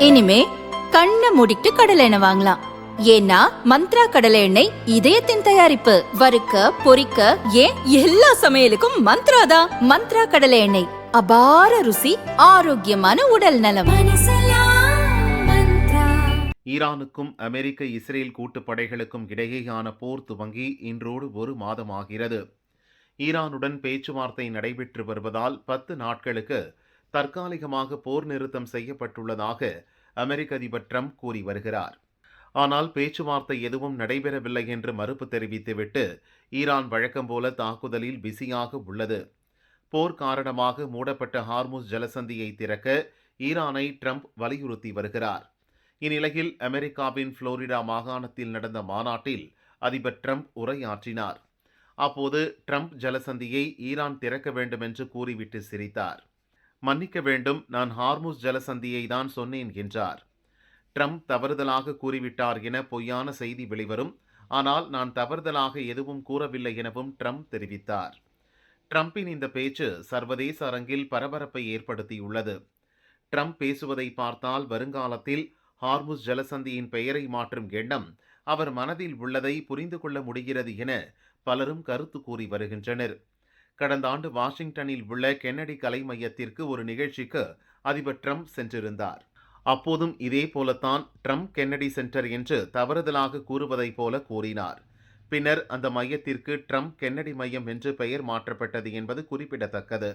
இனிமே கண்ணை மூடிட்டு கடலை எண்ணெய் வாங்கலாம். ஏன்னா மந்த்ரா கடலை எண்ணெய் இதயத்தின் தயாரிப்பு. வறுக்க பொரிக்க ஏன் எல்லா சமையலுக்கும் மந்த்ரா தான். மந்த்ரா கடலை எண்ணெய், அபார ருசி, ஆரோக்கியமான உடல் நலம். ஈரானுக்கும் அமெரிக்க இஸ்ரேல் கூட்டுப்படைகளுக்கும் இடையேயான போர் துவங்கி இன்றோடு ஒரு மாதமாகிறது. ஈரானுடன் பேச்சுவார்த்தை நடைபெற்று வருவதால் 10 நாட்களுக்கு தற்காலிகமாக போர் நிறுத்தம் செய்யப்பட்டுள்ளதாக அமெரிக்க அதிபர் ட்ரம்ப் கூறி வருகிறார். ஆனால் பேச்சுவார்த்தை எதுவும் நடைபெறவில்லை என்று மறுப்பு தெரிவித்துவிட்டு ஈரான் வழக்கம்போல தாக்குதலில் பிஸியாக உள்ளது. போர் காரணமாக மூடப்பட்ட ஹார்முஸ் ஜலசந்தியை திறக்க ஈரானை ட்ரம்ப் வலியுறுத்தி வருகிறார். இந்நிலையில் அமெரிக்காவின் புளோரிடா மாகாணத்தில் நடந்த மாநாட்டில் அதிபர் ட்ரம்ப் உரையாற்றினார். அப்போது ட்ரம்ப் ஜலசந்தியை ஈரான் திறக்க வேண்டும் என்று கூறிவிட்டு சிரித்தார். மன்னிக்க வேண்டும், நான் ஹார்முஸ் ஜலசந்தியை தான் சொன்னேன் என்றார். ட்ரம்ப் தவறுதலாக கூறிவிட்டார் என பொய்யான செய்தி வெளிவரும். ஆனால் நான் தவறுதலாக எதுவும் கூறவில்லை எனவும் ட்ரம்ப் தெரிவித்தார். ட்ரம்பின் இந்த பேச்சு சர்வதேச அரங்கில் பரபரப்பை ஏற்படுத்தியுள்ளது. ட்ரம்ப் பேசுவதை பார்த்தால் வருங்காலத்தில் ஹார்முஸ் ஜலசந்தியின் பெயரை மாற்றும் எண்ணம் அவர் மனதில் உள்ளதை புரிந்து கொள்ள முடிகிறது என பலரும் கருத்து கூறி வருகின்றனர். கடந்த ஆண்டு வாஷிங்டனில் உள்ள கென்னடி கலை மையத்திற்கு ஒரு நிகழ்ச்சிக்கு அதிபர் ட்ரம்ப் சென்றிருந்தார். அப்போதும் இதே போலத்தான் ட்ரம்ப் கென்னடி சென்டர் என்று தவறுதலாக கூறுவதைப் போல கூறினார். பின்னர் அந்த மையத்திற்கு ட்ரம்ப் கென்னடி மையம் என்று பெயர் மாற்றப்பட்டது என்பது குறிப்பிடத்தக்கது.